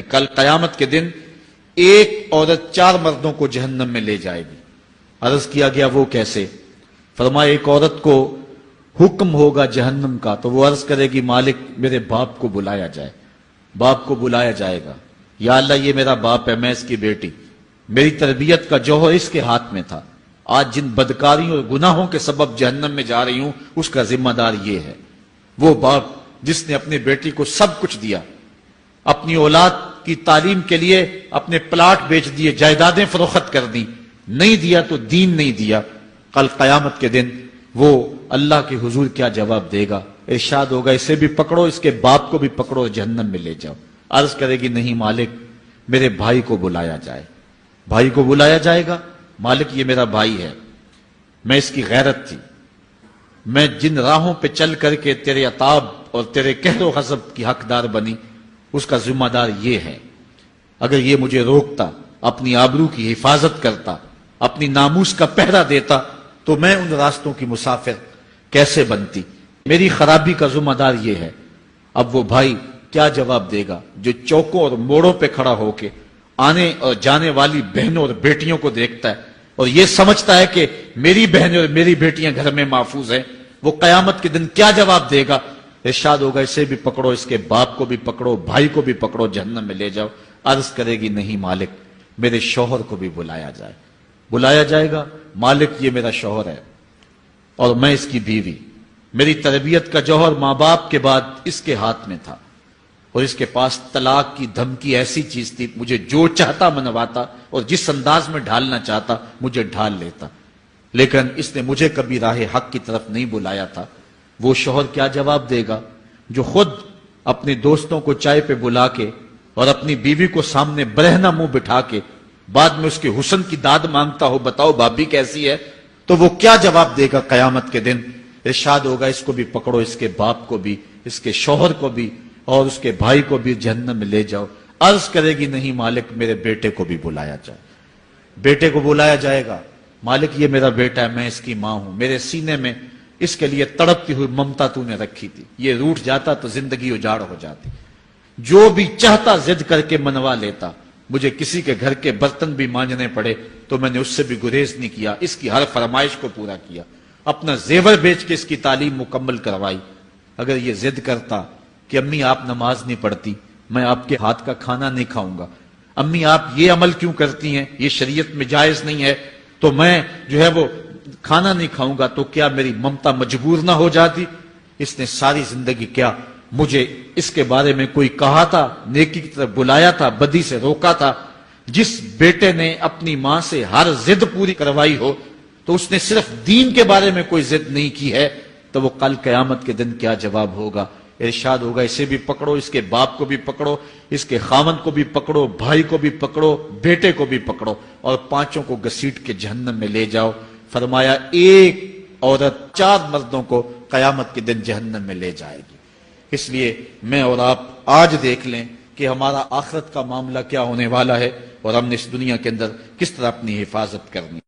کل قیامت کے دن ایک عورت 4 مردوں کو جہنم میں لے جائے گی۔ عرض کیا گیا وہ کیسے؟ فرمایا ایک عورت کو حکم ہوگا جہنم کا تو وہ عرض کرے گی مالک میرے باپ کو بلایا جائے۔ باپ کو بلایا جائے گا، یا اللہ یہ میرا باپ ہے، میں اس کی بیٹی، میری تربیت کا جوہر اس کے ہاتھ میں تھا، آج جن بدکاریوں اور گناہوں کے سبب جہنم میں جا رہی ہوں اس کا ذمہ دار یہ ہے۔ وہ باپ جس نے اپنی بیٹی کو سب کچھ دیا، اپنی اولاد کی تعلیم کے لیے اپنے پلاٹ بیچ دیے، جائیدادیں فروخت کر دی، نہیں دیا تو دین نہیں دیا، کل قیامت کے دن وہ اللہ کے حضور کیا جواب دے گا؟ ارشاد ہوگا اسے بھی پکڑو، اس کے باپ کو بھی پکڑو، جہنم میں لے جاؤ۔ عرض کرے گی نہیں مالک میرے بھائی کو بلایا جائے۔ بھائی کو بلایا جائے گا، مالک یہ میرا بھائی ہے، میں اس کی غیرت تھی، میں جن راہوں پہ چل کر کے تیرے عتاب اور تیرے قہر و غضب کی حقدار بنی اس کا ذمہ دار یہ ہے، اگر یہ مجھے روکتا، اپنی آبرو کی حفاظت کرتا، اپنی ناموس کا پہرا دیتا تو میں ان راستوں کی مسافر کیسے بنتی؟ میری خرابی کا ذمہ دار یہ ہے۔ اب وہ بھائی کیا جواب دے گا جو چوکوں اور موڑوں پہ کھڑا ہو کے آنے اور جانے والی بہنوں اور بیٹیوں کو دیکھتا ہے اور یہ سمجھتا ہے کہ میری بہنیں اور میری بیٹیاں گھر میں محفوظ ہیں؟ وہ قیامت کے دن کیا جواب دے گا؟ ارشاد ہوگا اسے بھی پکڑو، اس کے باپ کو بھی پکڑو، بھائی کو بھی پکڑو، جہنم میں لے جاؤ۔ عرض کرے گی نہیں مالک میرے شوہر کو بھی بلایا جائے۔ بلایا جائے گا، مالک یہ میرا شوہر ہے اور میں اس کی بیوی، میری تربیت کا جوہر ماں باپ کے بعد اس کے ہاتھ میں تھا اور اس کے پاس طلاق کی دھمکی ایسی چیز تھی، مجھے جو چاہتا منواتا اور جس انداز میں ڈھالنا چاہتا مجھے ڈھال لیتا، لیکن اس نے مجھے کبھی راہ حق کی طرف نہیں بلایا تھا۔ وہ شوہر کیا جواب دے گا جو خود اپنے دوستوں کو چائے پہ بلا کے اور اپنی بیوی کو سامنے برہنہ منہ بٹھا کے بعد میں اس کے حسن کی داد مانگتا ہو، بتاؤ بھابی کیسی ہے؟ تو وہ کیا جواب دے گا قیامت کے دن؟ ارشاد ہوگا اس کو بھی پکڑو، اس کے باپ کو بھی، اس کے شوہر کو بھی اور اس کے بھائی کو بھی جہنم میں لے جاؤ۔ عرض کرے گی نہیں مالک میرے بیٹے کو بھی بلایا جائے۔ بیٹے کو بلایا جائے گا، مالک یہ میرا بیٹا ہے، میں اس کی ماں ہوں، میرے سینے میں اس کے لیے تڑپتی ہوئی ممتا تو نے رکھی تھی، یہ روٹھ جاتا تو زندگی اجاڑ ہو جاتی، جو بھی چاہتا ضد کر کے منوا لیتا، مجھے کسی کے گھر کے برتن بھی مانجنے پڑے تو میں نے اس سے بھی گریز نہیں کیا، اس کی ہر فرمائش کو پورا کیا، اپنا زیور بیچ کے اس کی تعلیم مکمل کروائی۔ اگر یہ ضد کرتا کہ امی آپ نماز نہیں پڑھتی، میں آپ کے ہاتھ کا کھانا نہیں کھاؤں گا، امی آپ یہ عمل کیوں کرتی ہیں، یہ شریعت میں جائز نہیں ہے، تو میں جو ہے وہ کھانا نہیں کھاؤں گا، تو کیا میری ممتا مجبور نہ ہو جاتی؟ اس نے ساری زندگی کیا مجھے اس کے بارے میں کوئی کہا تھا، نیکی کی طرف بلایا تھا، بدی سے روکا تھا؟ جس بیٹے نے اپنی ماں سے ہر ضد پوری کروائی ہو تو اس نے صرف دین کے بارے میں کوئی ضد نہیں کی ہے، تو وہ کل قیامت کے دن کیا جواب ہوگا؟ ارشاد ہوگا اسے بھی پکڑو، اس کے باپ کو بھی پکڑو، اس کے خاوند کو بھی پکڑو، بھائی کو بھی پکڑو، بیٹے کو بھی پکڑو اور پانچوں کو گھسیٹ کے جہنم میں لے جاؤ۔ فرمایا ایک عورت 4 مردوں کو قیامت کے دن جہنم میں لے جائے گی۔ اس لیے میں اور آپ آج دیکھ لیں کہ ہمارا آخرت کا معاملہ کیا ہونے والا ہے اور ہم نے اس دنیا کے اندر کس طرح اپنی حفاظت کرنی۔